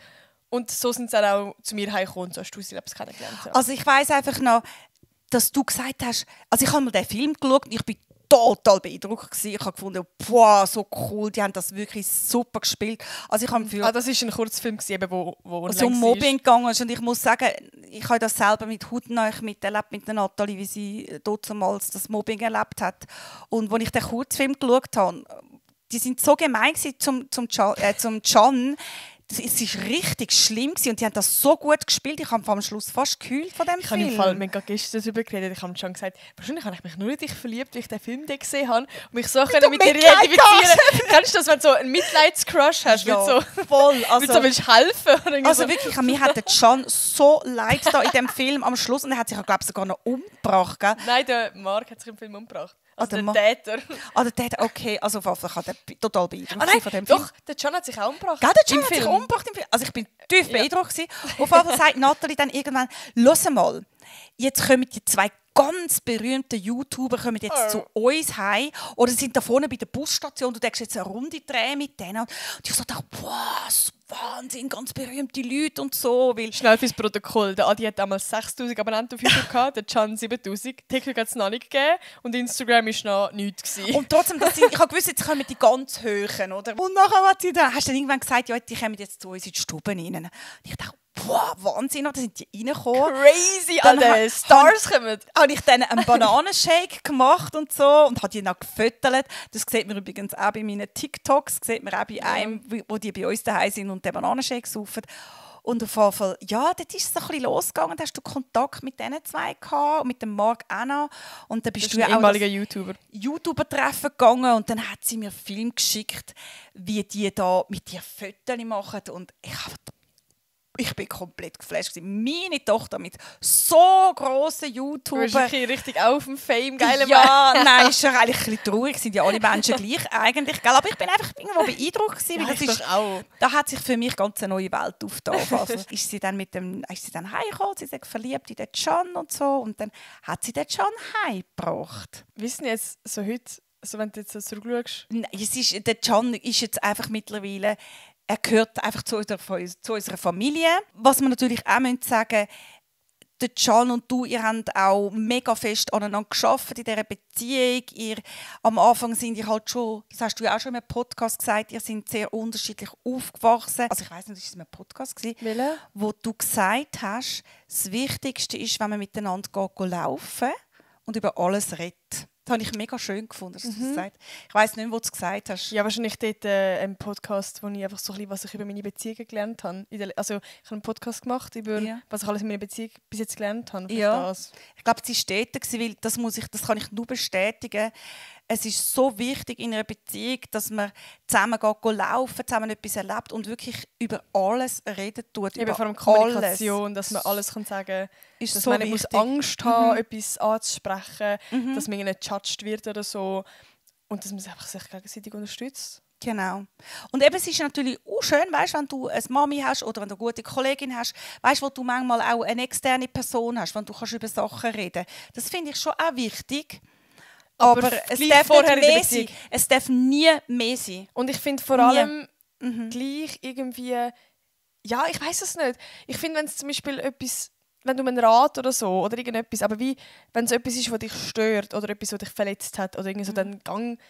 Und so sind sie dann auch zu mir heimgekommen und so hast du sie kennengelernt. Ja. Also ich weiss einfach noch, dass du gesagt hast, also ich habe mal den Film geschaut und ich bin total beeindruckt gewesen. Ich habe gefunden, wow, so cool, die haben das wirklich super gespielt. Also ich habe Gefühl, das war ein Kurzfilm, wo so um Mobbing gegangen ist. Und ich muss sagen, ich habe das selber mit hautnah miterlebt mit der Natalie, wie sie damals das Mobbing erlebt hat. Und als ich den Kurzfilm geschaut habe, die sind so gemein zum Can. Es war richtig schlimm und die haben das so gut gespielt. Ich habe am Schluss fast geheult von dem Film. Ich habe im Fall gestern darüber geredet. Ich habe schon gesagt, wahrscheinlich habe ich mich nur in dich verliebt, weil ich den Film gesehen habe und mich so mit dir identifizieren. Kennst du das, wenn du so einen Mitleidscrush hast? Ja, so, voll. Also, du willst helfen. Also wirklich, mir hat der Can so leid da in dem Film am Schluss und er hat sich, glaube ich, sogar noch umgebracht. Gell? Nein, der Marc hat sich im Film umgebracht. Also der Täter. Der Täter, okay. Also auf jeden Fall kann der total beeindruckt von dem Film. Doch, der Can hat sich auch umgebracht. Gell, der Can hat sich umgebracht im Film. Also ich bin tief beeindruckt. Auf jeden Fall sagt Natalie dann irgendwann, «Hör mal, jetzt kommen die zwei ganz berühmten YouTuber kommen jetzt zu uns heim oder sind da vorne bei der Busstation, du denkst jetzt eine Runde drehen mit denen». Und ich so dachte, wow, Wahnsinn, ganz berühmte Leute und so. Weil schnell fürs Protokoll. Der Adi hat damals 6'000 Abonnenten auf YouTube gehabt, der Can 7'000. TikTok hat es noch nicht gegeben und Instagram war noch nichts. Und trotzdem, ich habe gewusst, jetzt kommen die ganz Höhen, oder? Und nachher hast du dann irgendwann gesagt, ja, die kommen jetzt zu uns in die Stube rein. Und ich dachte, wow, Wahnsinn, da sind die reingekommen. Crazy, Alter, Stars kommen. Habe ich dann einen Bananenshake gemacht und so und habe die dann gefüttert. Das sieht man übrigens auch bei meinen TikToks, sieht man auch bei einem, wo die bei uns daheim sind und den Bananenshake saufen. Und auf jeden Fall, ja, dort ist es ein bisschen losgegangen. Da hast du Kontakt mit diesen zwei gehabt, und mit dem Marc Anna. Und dann bist du ja auch ehemaliger YouTuber-Treffen gegangen und dann hat sie mir Film geschickt, wie die da mit dir Fotos machen. Und ich bin komplett geflasht. Meine Tochter mit so grossen YouTubern. Du bist richtig auf dem Fame, geile Ja, nein, ist ja eigentlich ein bisschen traurig. Sind ja alle Menschen gleich eigentlich. Aber ich bin einfach irgendwo beeindruckt. Weil das ist, da hat sich für mich ganz eine neue Welt aufgetan. Also ist sie dann heimgekommen, sie ist verliebt in den Can und so. Und dann hat sie den Can heimgebracht. Wissen jetzt so heute, also wenn du jetzt so zurückschaust? Der Can ist jetzt einfach mittlerweile... Er gehört einfach zu unserer Familie. Was wir natürlich auch sagen müssen, der Can und du, ihr habt auch mega fest aneinander gearbeitet in dieser Beziehung. Am Anfang sind ihr halt schon, das hast du ja auch schon in einem Podcast gesagt, ihr seid sehr unterschiedlich aufgewachsen. Also ich weiss nicht, ist es ein Podcast gewesen, wo du gesagt hast, das Wichtigste ist, wenn man miteinander geht laufen und über alles redet. Das habe ich mega schön gefunden, dass du das gesagt hast. Ich weiss nicht mehr, wo du es gesagt hast. Ja, wahrscheinlich dort im Podcast, wo ich einfach so ein bisschen, was ich über meine Beziehungen gelernt habe. Also ich habe einen Podcast gemacht über was ich alles in meiner Beziehung bis jetzt gelernt habe. Ja. Das. Ich glaube, sie war dort, weil das kann ich nur bestätigen. Es ist so wichtig in einer Beziehung, dass man zusammen geht laufen, zusammen etwas erlebt und wirklich über alles reden tut. Eben über vor allem Kommunikation, alles. dass man alles kann sagen kann. Ist Dass so man nicht wichtig. muss Angst haben, etwas anzusprechen, dass man nicht gejudged wird oder so. Und dass man sich einfach sich gegenseitig unterstützt. Genau. Und eben, es ist natürlich auch schön, weißt, wenn du eine Mami hast oder wenn du eine gute Kollegin hast, weißt, wo du manchmal auch eine externe Person hast, wenn du kannst über Sachen reden kannst. Das finde ich schon auch wichtig. Aber es darf nicht mehr sein. Es darf nie mehr sein. Und ich finde vor allem gleich irgendwie, ja, ich weiß es nicht. Ich finde, wenn es zum Beispiel etwas, wenn du einen Rat oder so oder irgendetwas, aber wie, wenn es etwas ist, was dich stört oder etwas, was dich verletzt hat oder irgendwie so, dann gang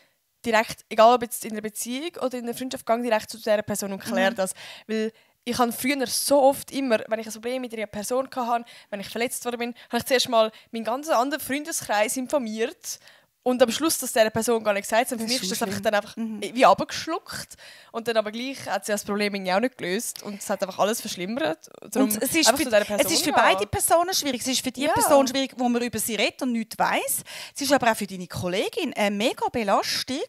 direkt, egal ob jetzt in einer Beziehung oder in einer Freundschaft, gang direkt zu dieser Person und klär das. Weil ich habe früher so oft immer, wenn ich ein Problem mit einer Person hatte, wenn ich verletzt worden bin, habe ich zuerst mal meinen ganzen anderen Freundeskreis informiert. Und am Schluss, dass dieser Person gar nicht gesagt hat, für mich ist das einfach dann einfach wie runtergeschluckt. Und dann aber gleich hat sie das Problem irgendwie auch nicht gelöst. Und es hat einfach alles verschlimmert. Darum und es ist für beide Personen schwierig. Es ist für die Person schwierig, wo man über sie redet und nichts weiss. Es ist aber auch für deine Kollegin eine mega Belastung,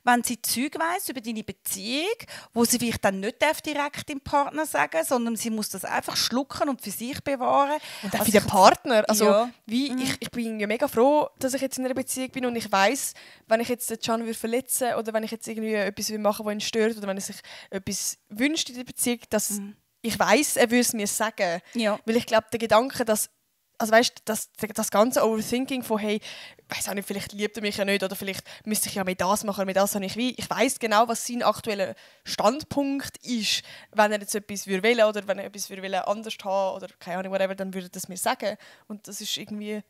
wenn sie Zeug weiss über deine Beziehung, wo sie vielleicht dann nicht direkt dem Partner sagen darf, sondern sie muss das einfach schlucken und für sich bewahren. Und auch für den Partner. Also, ich bin ja mega froh, dass ich jetzt in einer Beziehung bin und ich weiss, wenn ich jetzt den Can verletzen oder wenn ich jetzt irgendwie etwas machen will, was ihn stört oder wenn er sich etwas wünscht in der Beziehung, dass ich weiss, er würde es mir sagen. Ja. Weil ich glaube, der Gedanke, dass also weißt, das ganze Overthinking von hey, weiß auch nicht, vielleicht liebt er mich ja nicht oder vielleicht müsste ich ja mit das machen, mit das habe ich wie. Ich weiss genau, was sein aktueller Standpunkt ist. Wenn er jetzt etwas will oder wenn er etwas will anders haben oder keine Ahnung, whatever, dann würde er das mir sagen. Und das ist irgendwie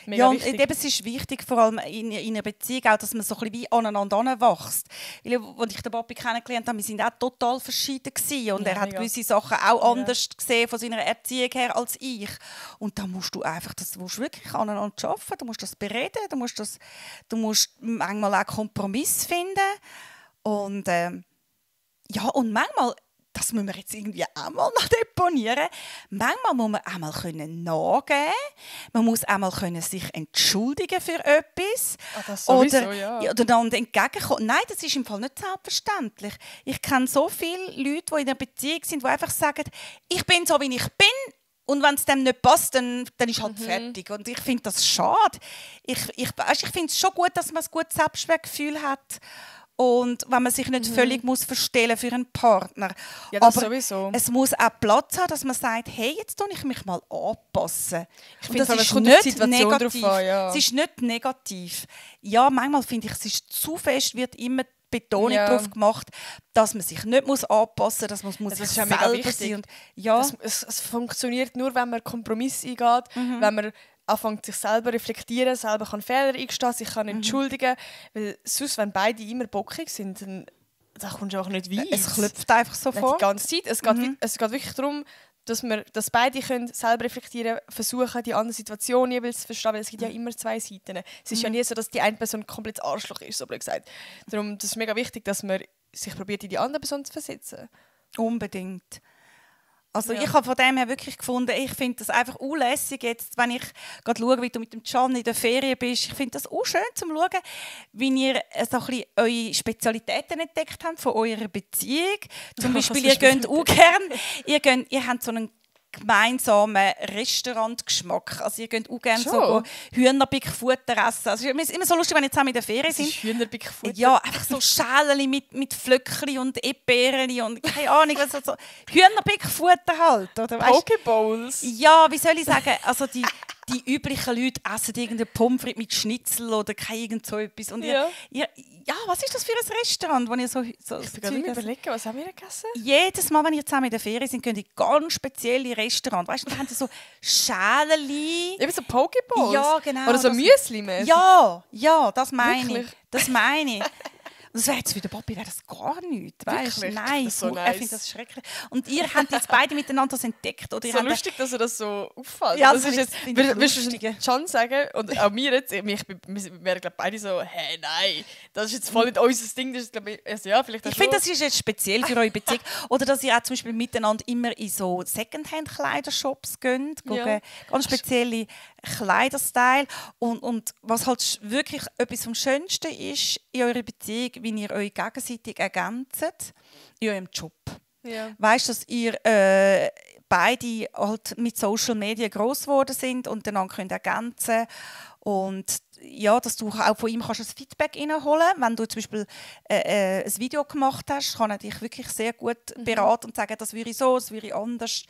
mega wichtig. Und eben, es ist wichtig, vor allem in einer Beziehung, auch, dass man so ein bisschen wie aneinander wächst. Weil, als ich den Papi kennengelernt habe, wir waren auch total verschieden gewesen. Und er hat gewisse Sachen auch anders gesehen von seiner Erziehung her als ich. Und da musst du einfach, das musst wirklich aneinander arbeiten, du musst das bereden, du musst manchmal auch Kompromiss finden. Und und manchmal, das müssen wir jetzt irgendwie auch mal noch deponieren. Manchmal muss man auch mal nachgeben. Man muss auch mal sich entschuldigen für etwas. Das sowieso, oder dann entgegenkommen. Nein, das ist im Fall nicht selbstverständlich. Ich kenne so viele Leute, die in einer Beziehung sind, die einfach sagen, ich bin so, wie ich bin. Und wenn es dem nicht passt, dann ist halt fertig. Und ich finde das schade. Ich finde es schon gut, dass man ein gutes Selbstwertgefühl hat. Und wenn man sich nicht völlig muss verstellen für einen Partner. Ja, das aber sowieso. Es muss auch Platz haben, dass man sagt, hey, jetzt tue ich mich mal anpassen. Ich finde, das ist nicht negativ. Es ist nicht negativ. Ja, manchmal finde ich, es ist zu fest, wird immer die Betonung darauf gemacht, dass man sich nicht anpassen muss, dass man sich selber sein muss. Es funktioniert nur, wenn man Kompromisse eingeht, wenn man anfängt sich selber reflektieren, selber kann Fehler eingestehen, sich kann entschuldigen, weil sonst, wenn beide immer bockig sind, dann kommst du auch nicht weit. Es klopft einfach so vor. Die ganze Zeit. Es geht wirklich darum, dass beide können selber reflektieren, versuchen, die andere Situation jeweils zu verstehen, weil es gibt ja immer zwei Seiten. Es ist ja nie so, dass die eine Person komplett Arschloch ist, so blöd gesagt. Darum das ist mega wichtig, dass man sich probiert, in die andere Person zu versetzen. Unbedingt. Also ich habe von dem her wirklich gefunden, ich finde das einfach unlässig jetzt, wenn ich gerade schaue, wie du mit dem Can in der Ferien bist. Ich finde das auch schön zu schauen, wie ihr so ein bisschen eure Spezialitäten entdeckt habt von eurer Beziehung. Zum Beispiel, ihr geht auch gerne, ihr habt so einen gemeinsamen Restaurantgeschmack. Also ihr geht auch gerne so Hühnerbickfutter essen. Also es ist immer so lustig, wenn ihr zusammen in der Ferien sind. Hühnerbickfutter? Ja, einfach so Schälchen mit Flöckchen und Erdbeeren und keine Ahnung, was so Hühnerbickfutter halt. Oder, Pokeballs? Ja, wie soll ich sagen, also die üblichen Leute essen irgendeine Pommes frites mit Schnitzel oder irgend so etwas. Und was ist das für ein Restaurant, wo ihr so ich bin gerade überlegen, was haben wir gegessen? Jedes Mal, wenn ihr zusammen in der Ferien sind, gehen in ganz spezielle Restaurants. Weißt du, da haben sie so Schälchen. Eben so Pokeballs? Ja, genau. Oder so Müsli-mäßig? Ja, das meine ich. Das wäre jetzt für den Papi wäre das gar nichts, weißt? Wirklich? Nein, Das ist so er nice. findet das schrecklich. Und ihr habt jetzt beide miteinander das entdeckt, oder? So lustig, dass er das so auffällt. Ja, das ist jetzt, finde ich würdest lustig. du schon sagen, und auch mir jetzt, wir wären glaube beide so, hey, nein, das ist jetzt voll nicht unser Ding. Das ist, glaub ich, also, ja, vielleicht Ich finde, das ist jetzt speziell für eure Beziehung. Oder dass ihr auch zum Beispiel miteinander immer in so Secondhand-Kleidershops geht, Ja. ganz spezielle Kleiderstyle. Und was halt wirklich etwas vom Schönsten ist in eurer Beziehung, wie ihr euch gegenseitig ergänzt in eurem Job. Ja. Weißt du, dass ihr beide halt mit Social Media gross geworden sind und dann ergänzen können. Und ja, dass du auch von ihm kannst ein Feedback reinholen kannst. Wenn du zum Beispiel ein Video gemacht hast, kann er dich wirklich sehr gut beraten und sagen, das würde ich so, das würde ich anders.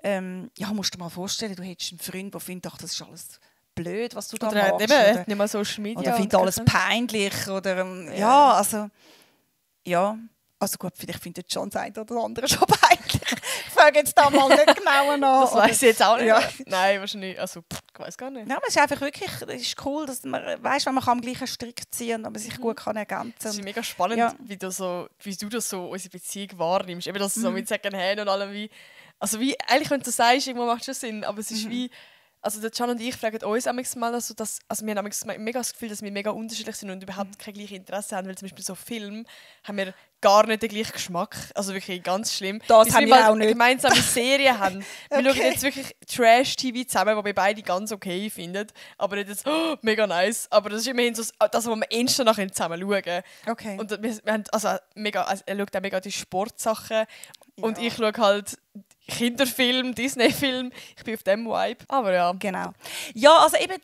Ja, musst du dir mal vorstellen, du hättest einen Freund, der findet, ach, das ist alles blöd, was du da Oder machst. eben, nicht mal Social Media. Oder findet alles peinlich. Oder, ja, also... Ja, also gut, vielleicht findet John das eine oder das andere schon peinlich. Ich frage jetzt da mal nicht genauer nach. Das weiss ich jetzt auch nicht. Ja. Nein, wahrscheinlich. Also, ich weiß gar nicht. Ja, aber es ist einfach wirklich es ist cool, dass man weißt, wenn man am gleichen Strick ziehen kann und man sich gut kann ergänzen Es ist kann. mega spannend, Ja. wie du das so unsere Beziehung wahrnimmst. Eben das so mit Secondhand und allem wie. Also wie, eigentlich, wenn du sagst, irgendwo macht es schon Sinn, aber es ist wie. Also der Can und ich fragen uns manchmal, also wir haben mega das Gefühl, dass wir mega unterschiedlich sind und überhaupt kein gleiches Interesse haben, weil zum Beispiel so Filme haben wir gar nicht den gleichen Geschmack. Also wirklich ganz schlimm. Das Bis haben wir mal auch nicht. eine gemeinsame Serie haben. Wir Okay. schauen jetzt wirklich Trash-TV zusammen, die wir beide ganz okay finden. Aber nicht jetzt, mega nice. Aber das ist immerhin so das, was wir instant nachher zusammen schauen. Okay. Und wir haben er schaut auch mega die Sportsachen. Und Ja. ich schaue halt Kinderfilm, Disney-Film. Ich bin auf dem Vibe. Aber ja. Genau. Ja, also eben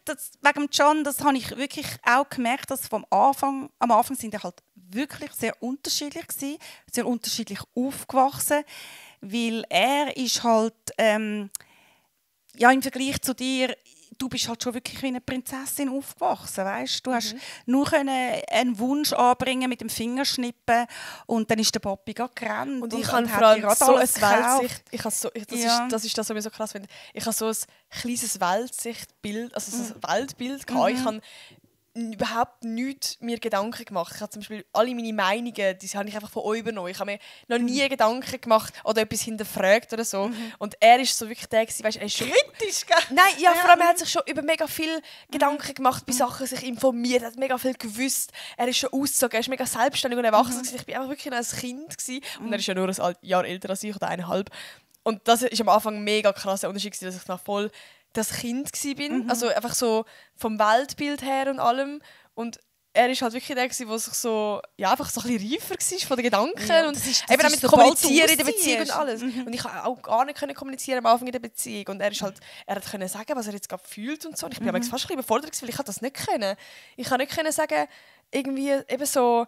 wegen John, das habe ich wirklich auch gemerkt, dass am Anfang sind wir halt wirklich sehr unterschiedlich gewesen, sehr unterschiedlich aufgewachsen, weil er ist halt ja, im Vergleich zu dir, du bist halt schon wirklich wie eine Prinzessin aufgewachsen, weißt? Du hast nur einen Wunsch anbringen mit dem Fingerschnippen und dann ist der Papi gerade gerannt Und ich habe hat vor allem dir gerade so ein alles gekauft. Weltsicht. Ich habe so, das ist das, was ich so krass finde. Ich habe so ein kleines Weltsichtbild, also so ein Weltbild gehabt. Ich habe überhaupt nichts mir Gedanken gemacht. Ich habe zum Beispiel alle meine Meinungen, die habe ich einfach von euch übernommen. Ich habe mir noch nie Gedanken gemacht oder etwas hinterfragt oder so. Und er ist so wirklich der gewesen, weißt, er ist schon Kritisch, gell? Nein, ja, vor allem er hat sich schon über mega viel Gedanken gemacht, bei Sachen sich informiert, er hat mega viel gewusst. Er ist schon ausgezogen, er ist mega selbstständig und erwachsen. Ich war einfach wirklich noch ein Kind gewesen. Und er ist ja nur ein Jahr älter als ich oder 1,5. Und das ist am Anfang ein mega krasser Unterschied gewesen, dass ich noch voll das Kind war. Also einfach so vom Weltbild her und allem. Und er ist halt wirklich der, der sich so, ja, einfach so ein bisschen reifer war von den Gedanken. Ja, und das ist eben auch mit sobald Kommunizieren du in der Beziehung und ausziehst. alles. Und ich konnte auch gar nicht kommunizieren am Anfang in der Beziehung. Und er hat können sagen, was er jetzt gerade fühlt und so. Und ich bin fast ein bisschen überfordert, weil ich das nicht können. Ich kann nicht können sagen, irgendwie eben so,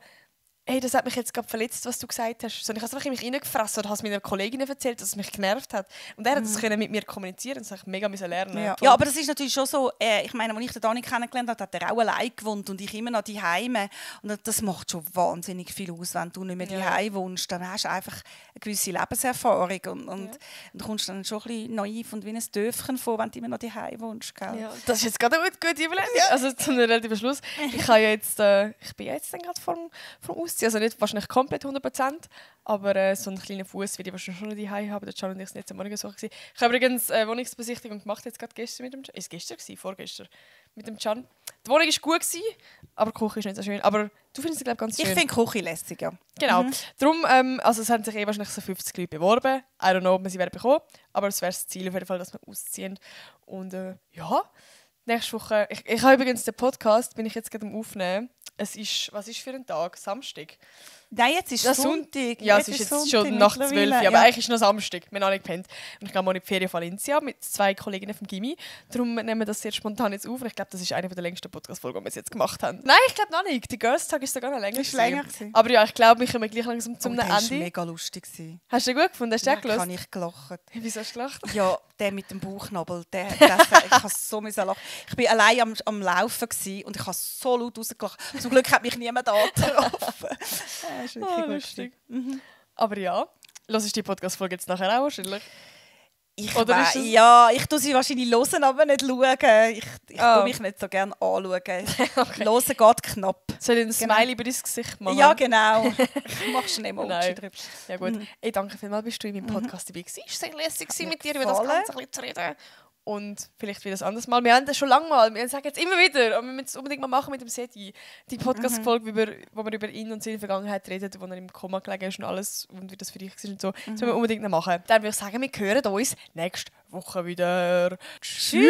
hey, das hat mich jetzt gerade verletzt, was du gesagt hast. Sondern ich habe es einfach in mich reingefressen oder habe es meiner Kollegin erzählt, dass es mich genervt hat. Und er hat es können mit mir kommunizieren. Das habe ich mega lernen. Ja. Ja, aber das ist natürlich schon so, ich meine, als ich den Dani kennengelernt habe, hat er auch allein gewohnt und ich immer noch die Heime. Und das macht schon wahnsinnig viel aus, wenn du nicht mehr die Heim wohnst. Dann hast du einfach eine gewisse Lebenserfahrung und du kommst dann schon ein bisschen naiv und wie ein Dörfchen vor, wenn du immer noch die Heim wohnst. Gell? Ja, das ist jetzt gerade eine gute Überlegung. Also zu einem relativen Schluss. Ich bin jetzt dann gerade vom Ausziehen. Also nicht wahrscheinlich komplett 100%, aber so einen kleinen Fuß werde ich wahrscheinlich schon noch daheim haben. Der Can und ich sind jetzt am Morgen so gewesen. Ich habe übrigens Wohnungsbesichtigung gemacht, jetzt gerade gestern mit dem Can. Ist es gestern gewesen? Vorgestern mit dem Can. Die Wohnung war gut gewesen, aber die Küche ist nicht so schön. Aber du findest sie, glaube ich, ganz schön. Ich finde Küche lässig, ja. Genau. Darum, also es haben sich wahrscheinlich so 50 Leute beworben. I don't know, ob wir sie werden bekommen. Aber es wäre das Ziel auf jeden Fall, dass wir ausziehen. Und ja, nächste Woche... Ich habe übrigens den Podcast, bin ich jetzt gerade am Aufnehmen. Was ist für ein Tag? Samstag? Nein, jetzt ist es Sonntag. Ja, es ist jetzt schon nach 12 Uhr, aber eigentlich ist es noch Samstag. Wir haben noch nicht gepennt. Und ich gehe morgen in die Ferien von Valencia mit 2 Kolleginnen vom Gimmi. Darum nehmen wir das sehr spontan jetzt auf. Und ich glaube, das ist eine der längsten Podcast-Folgen, die wir jetzt gemacht haben. Nein, ich glaube noch nicht. Der Girls Tag ist sogar noch länger. Ist länger gewesen. Aber ja, ich glaube, wir kommen gleich langsam zum Das war Ende. mega lustig. Hast du den gut gefunden? Hast du den Ja, gehört? habe ich gelacht. Wieso hast du gelacht? Ja, der mit dem Bauchnabel, ich habe so lachen. Ich war allein am Laufen und ich habe so laut rausgelacht. Zum Glück hat mich niemand angetroffen. Das ist wirklich lustig. Aber ja, hörst du die Podcast-Folge jetzt nachher auch wahrscheinlich? Oder ist ich tue sie wahrscheinlich hören, aber nicht schauen. Ich tue mich nicht so gerne anschauen. Okay. Hören geht knapp. Soll ich ein Smiley über dein Gesicht machen? Ja, genau. Ich mache schon Emoji Nein. drüber. Ja gut. Ich danke vielmals, bist du in meinem Podcast dabei gewesen. Es war sehr lässig mit dir, über das gefallen. Ganze ein bisschen zu reden. Und vielleicht wieder ein anderes Mal. Wir haben das schon lange mal. Wir sagen jetzt immer wieder, aber wir müssen es unbedingt mal machen mit dem Seti. Die Podcast-Folge, wo wir über ihn und seine Vergangenheit reden, wo er im Koma gelegen ist und alles und wie das für dich war und so. Das müssen wir unbedingt noch machen. Dann würde ich sagen, wir hören uns nächste Woche wieder. Tschüss!